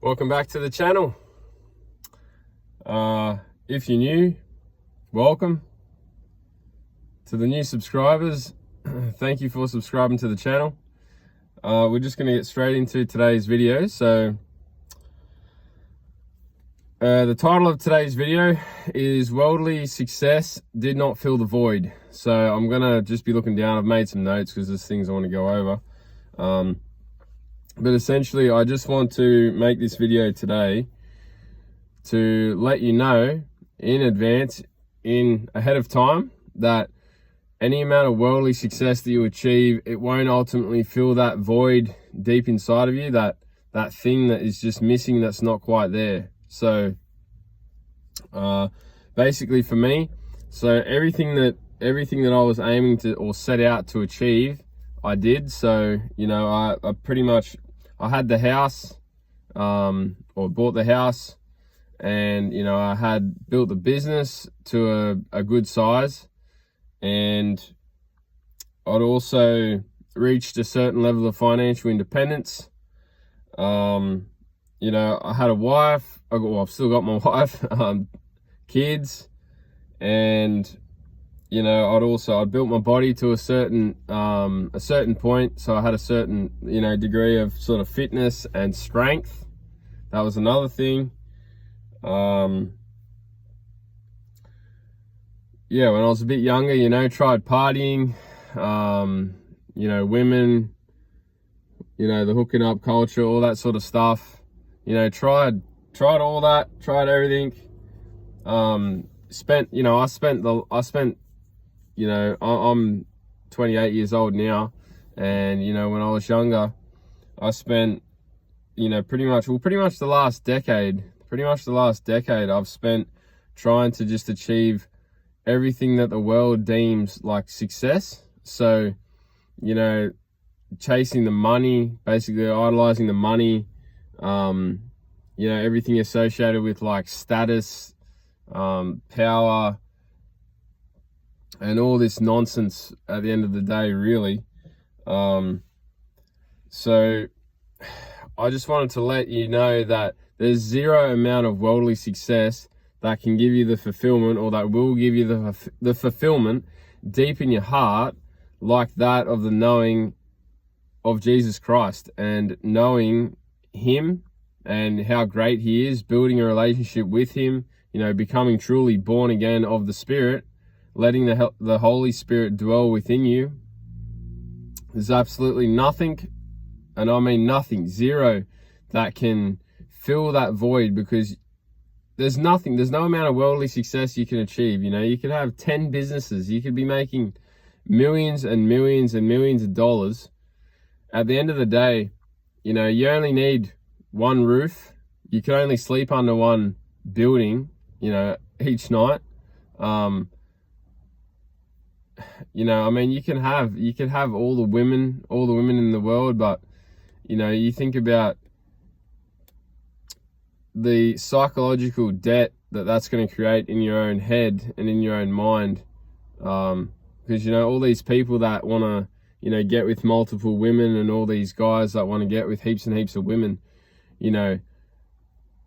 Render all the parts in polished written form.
Welcome back to the channel. If you're new, welcome. To the new subscribers, thank you for subscribing to the channel. We're just going to get straight into today's video. So the title of today's video is Worldly Success Did Not Fill the Void. So I'm going to just be looking down. I've made some notes because there's things I want to go over. But essentially, I just want to make this video today to let you know in advance, ahead of time, that any amount of worldly success that you achieve, it won't ultimately fill that void deep inside of you, that thing that is just missing, that's not quite there. So basically for me, so everything that I was aiming to or set out to achieve, I did. So, you know, I pretty much, I had the house, or bought the house, and, you know, I had built the business to a good size, and I'd also reached a certain level of financial independence. You know, I had a wife, I've still got my wife, kids, and, you know, I'd built my body to a certain point. So I had a certain, you know, degree of sort of fitness and strength. That was another thing. Yeah, when I was a bit younger, you know, tried partying, you know, women, you know, the hooking up culture, all that sort of stuff, you know, tried all that, tried everything. You know, I'm 28 years old now, and, you know, when I was younger, I spent, you know, pretty much the last decade I've spent trying to just achieve everything that the world deems like success. So, you know, chasing the money, basically idolizing the money, you know, everything associated with like status, power, and all this nonsense at the end of the day, really. So I just wanted to let you know that there's zero amount of worldly success that can give you the fulfillment, or that will give you the fulfillment deep in your heart, like that of the knowing of Jesus Christ, and knowing him and how great he is, building a relationship with him, you know, becoming truly born again of the Spirit, letting the Holy Spirit dwell within you. There's absolutely nothing, and I mean nothing, zero, that can fill that void, because there's no amount of worldly success you can achieve. You know, you could have 10 businesses, you could be making millions and millions and millions of dollars. At the end of the day, you know, you only need one roof. You can only sleep under one building, you know, each night. You know, I mean, you can have all the women in the world, but, you know, you think about the psychological debt that's going to create in your own head and in your own mind. Because, you know, all these people that want to, you know, get with multiple women, and all these guys that want to get with heaps and heaps of women, you know,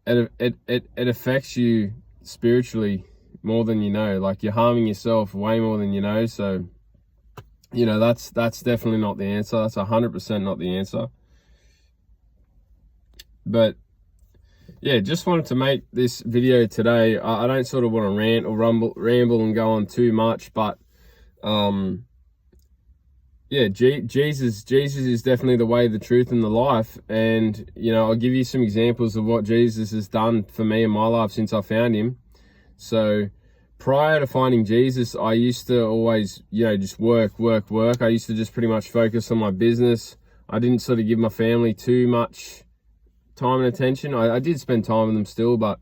it affects you spiritually more than you know. Like, you're harming yourself way more than you know. So, you know, that's definitely not the answer. That's 100% not the answer. But yeah, just wanted to make this video today. I don't sort of want to rant or ramble and go on too much, but yeah, Jesus is definitely the way, the truth, and the life. And, you know, I'll give you some examples of what Jesus has done for me in my life since I found him. So prior to finding Jesus, I used to always, you know, just work. I used to just pretty much focus on my business. I didn't sort of give my family too much time and attention. I did spend time with them still, but,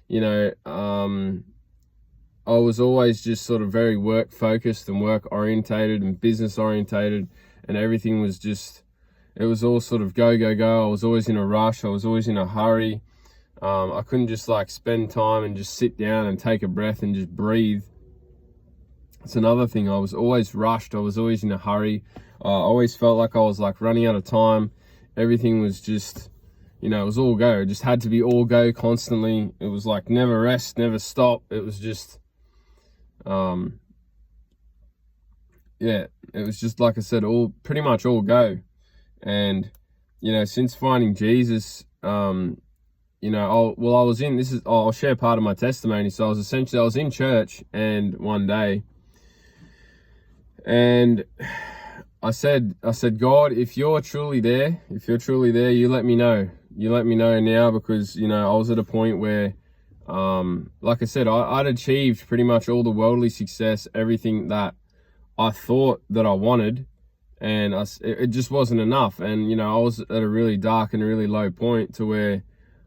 you know, I was always just sort of very work focused and work orientated and business orientated, and everything was just, it was all sort of go. I was always in a rush. I was always in a hurry. I couldn't just like spend time and just sit down and take a breath and just breathe. It's another thing. I was always rushed. I was always in a hurry. I always felt like I was like running out of time. Everything was just, you know, it was all go. It just had to be all go constantly. It was like never rest, never stop. It was just, yeah, it was just, like I said, all pretty much all go. And, you know, since finding Jesus, you know, I'll share part of my testimony. So I was in church, and one day, and I said, God, if you're truly there, you let me know. You let me know now, because, you know, I was at a point where, like I said, I'd achieved pretty much all the worldly success, everything that I thought that I wanted, and it just wasn't enough. And, you know, I was at a really dark and really low point to where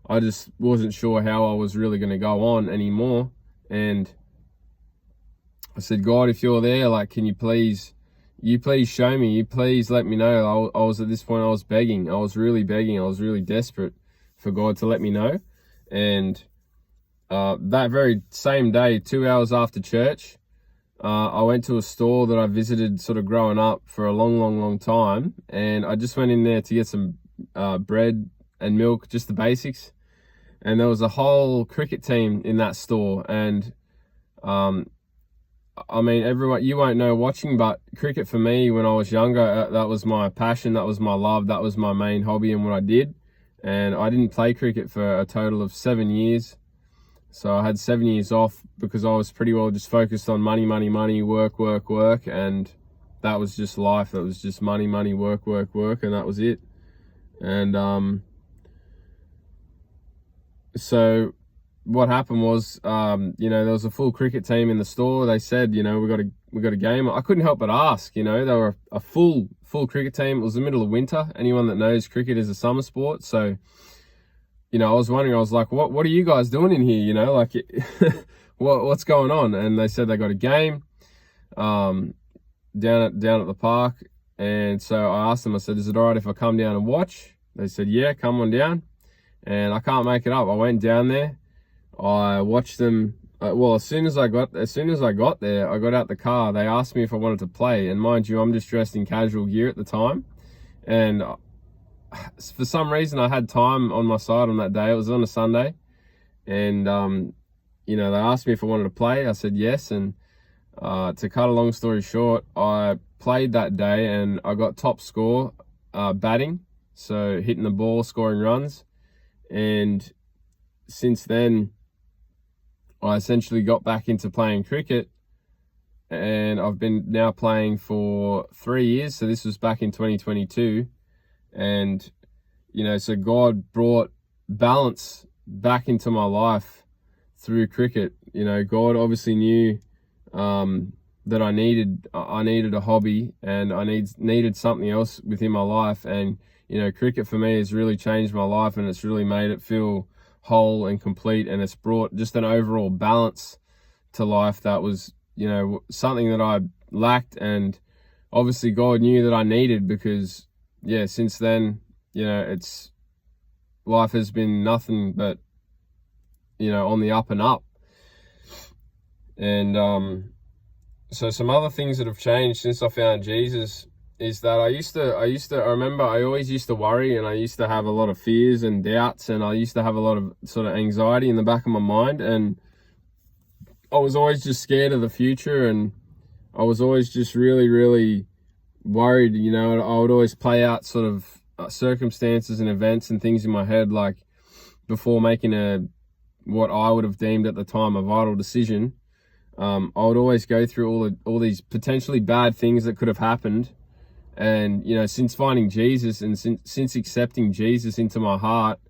I just wasn't sure how I was really going to go on anymore. And I said, God, if you're there, like, can you please show me, you please let me know. I was at this point, I was begging. I was really begging. I was really desperate for God to let me know. And that very same day, 2 hours after church, I went to a store that I visited sort of growing up for a long time. And I just went in there to get some bread and milk, just the basics. And there was a whole cricket team in that store. And I mean, everyone, you won't know watching, but cricket for me when I was younger, that was my passion, that was my love, that was my main hobby and what I did. And I didn't play cricket for a total of 7 years. So I had 7 years off because I was pretty well just focused on money, work. And that was just life. That was just money, work. And that was it. And so what happened was, you know, there was a full cricket team in the store. They said, you know, we got a game. I couldn't help but ask, you know, they were a full cricket team. It was the middle of winter. Anyone that knows cricket is a summer sport. So, you know, I was wondering, I was like, what are you guys doing in here? You know, like, what's going on? And they said they got a game, down at the park. And so I asked them, I said, is it all right if I come down and watch? They said, yeah, come on down. And I can't make it up. I went down there. I watched them. Well, as soon as I got there, I got out the car. They asked me if I wanted to play, and mind you, I'm just dressed in casual gear at the time. And for some reason, I had time on my side on that day. It was on a Sunday, and you know, they asked me if I wanted to play. I said yes. And to cut a long story short, I played that day, and I got top score batting, so hitting the ball, scoring runs. And since then, I essentially got back into playing cricket, and I've been now playing for 3 years. So this was back in 2022. And, you know, so God brought balance back into my life through cricket. You know, God obviously knew that I needed a hobby, and I needed something else within my life. And, you know, cricket for me has really changed my life, and it's really made it feel whole and complete, and it's brought just an overall balance to life that was, you know, something that I lacked, and obviously God knew that I needed, because yeah, since then, you know, life has been nothing but, you know, on the up and up. And so some other things that have changed since I found Jesus is that I remember I always used to worry, and I used to have a lot of fears and doubts, and I used to have a lot of sort of anxiety in the back of my mind, and I was always just scared of the future, and I was always just really worried. You know, I would always play out sort of circumstances and events and things in my head, like before making what I would have deemed at the time a vital decision. I would always go through all these potentially bad things that could have happened. And, you know, since finding Jesus and since accepting Jesus into my heart,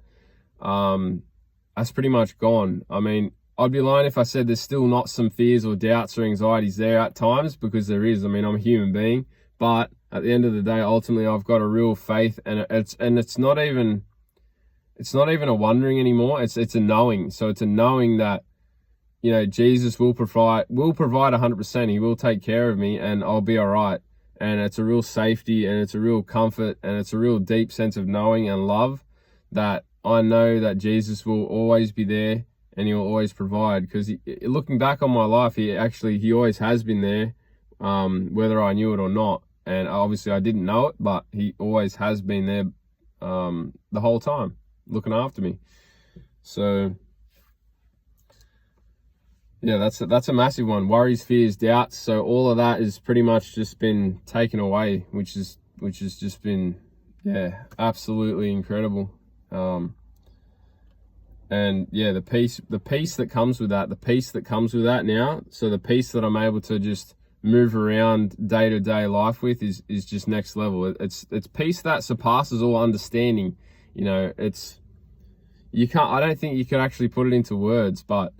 that's pretty much gone. I mean, I'd be lying if I said there's still not some fears or doubts or anxieties there at times, because there is. I mean, I'm a human being, but at the end of the day, ultimately, I've got a real faith, and it's not even a wondering anymore. It's a knowing. So it's a knowing that, you know, Jesus will provide 100%. He will take care of me, and I'll be all right. And it's a real safety, and it's a real comfort, and it's a real deep sense of knowing and love that I know that Jesus will always be there, and he will always provide. Because looking back on my life, he always has been there, whether I knew it or not. And obviously I didn't know it, but he always has been there the whole time. looking after me. So yeah, that's a massive one. Worries, fears, doubts. So all of that has pretty much just been taken away, which has just been, yeah, absolutely incredible. And yeah, the peace that comes with that now. So the peace that I'm able to just move around day-to-day life with is just next level. It's peace that surpasses all understanding. You know, I don't think you could actually put it into words, but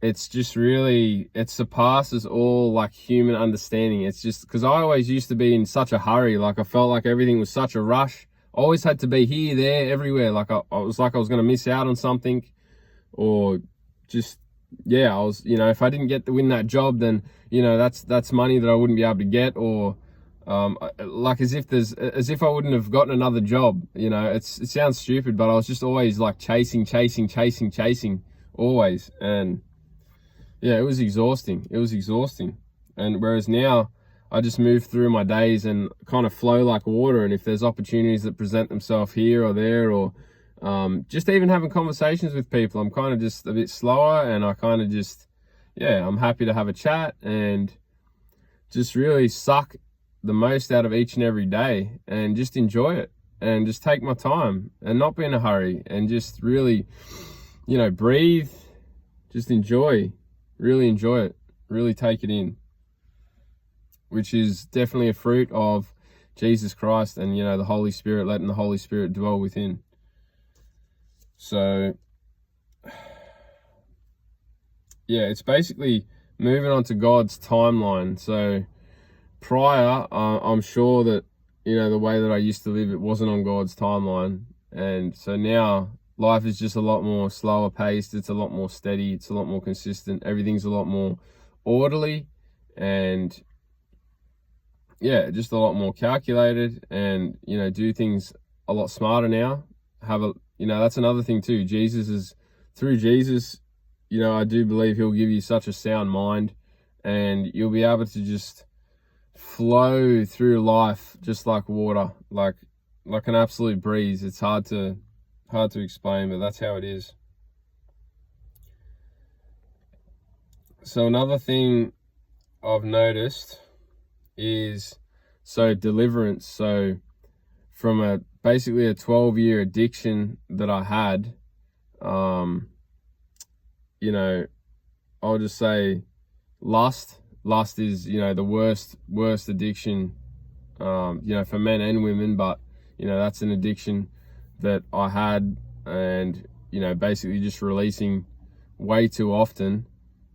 it's just really, it surpasses all like human understanding. It's just because I always used to be in such a hurry. Like, I felt like everything was such a rush. I always had to be here, there, everywhere. Like I was going to miss out on something, or just, yeah, I was, you know, if I didn't get to win that job, then, you know, that's money that I wouldn't be able to get, or like as if I wouldn't have gotten another job. You know, it sounds stupid, but I was just always like chasing always. And yeah, it was exhausting. And whereas now I just move through my days and kind of flow like water. And if there's opportunities that present themselves here or there, or just even having conversations with people, I'm kind of just a bit slower, and I kind of just, yeah, I'm happy to have a chat and just really suck the most out of each and every day and just enjoy it and just take my time and not be in a hurry and just really, you know, breathe, just really enjoy it, really take it in, which is definitely a fruit of Jesus Christ and, you know, the Holy Spirit, letting the Holy Spirit dwell within. So yeah, it's basically moving on to God's timeline. So prior, I'm sure that, you know, the way that I used to live, it wasn't on God's timeline. And so now life is just a lot more slower paced. It's a lot more steady. It's a lot more consistent. Everything's a lot more orderly, and yeah, just a lot more calculated, and, you know, do things a lot smarter now. You know, that's another thing too. Through Jesus, you know, I do believe he'll give you such a sound mind, and you'll be able to just flow through life just like water, like an absolute breeze. It's hard to explain, but that's how it is. So another thing I've noticed is, so deliverance. So from basically a 12-year addiction that I had, you know, I'll just say lust is, you know, the worst addiction, you know, for men and women, but, you know, that's an addiction that I had, and, you know, basically just releasing way too often,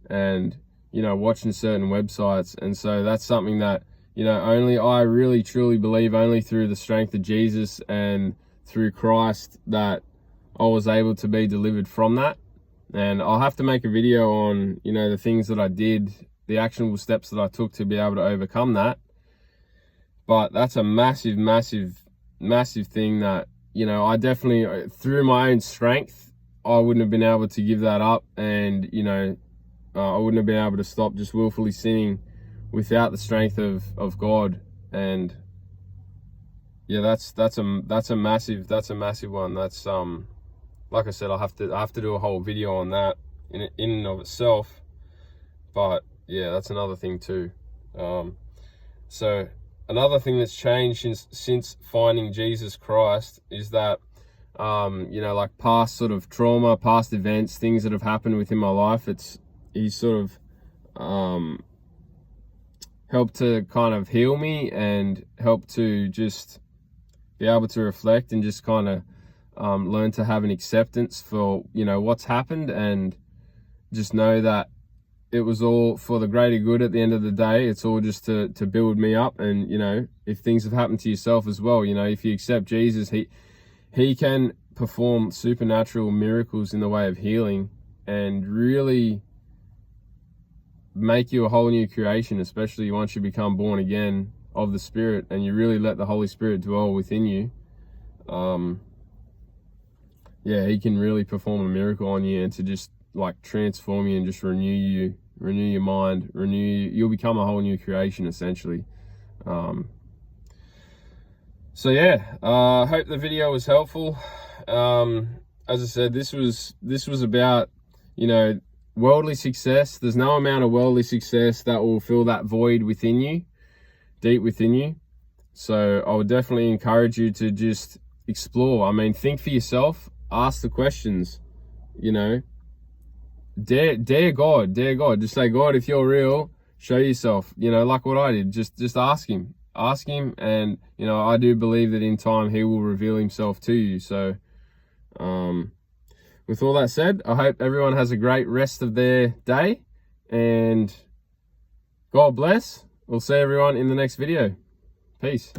and, you know, watching certain websites. And so that's something that, you know, I really truly believe only through the strength of Jesus and through Christ that I was able to be delivered from that. And I'll have to make a video on, you know, the things that I did, the actionable steps that I took to be able to overcome that. But that's a massive thing that, you know, I definitely, through my own strength, I wouldn't have been able to give that up. And, you know, I wouldn't have been able to stop just willfully sinning without the strength of God. And yeah, that's a massive one. That's like I said, I have to do a whole video on that in and of itself. But yeah, that's another thing too. So another thing that's changed since finding Jesus Christ is that, you know, like past sort of trauma, past events, things that have happened within my life, he's sort of helped to kind of heal me and help to just be able to reflect and just kind of learn to have an acceptance for, you know, what's happened, and just know that it was all for the greater good at the end of the day. It's all just to build me up. And, you know, if things have happened to yourself as well, you know, if you accept Jesus, he can perform supernatural miracles in the way of healing and really make you a whole new creation, especially once you become born again of the Spirit and you really let the Holy Spirit dwell within you. Yeah, he can really perform a miracle on you and to just like transform you and just renew your mind, you'll become a whole new creation essentially. So yeah, I hope the video was helpful, as I said, this was about, you know, worldly success. There's no amount of worldly success that will fill that void within you, deep within you. So I would definitely encourage you to just explore. I mean, think for yourself, ask the questions, you know, dare God, just say, God, if you're real, show yourself, you know, like what I did. Just ask him, and, you know, I do believe that in time he will reveal himself to you. So with all that said, I hope everyone has a great rest of their day, and God bless. We'll see everyone in the next video. Peace.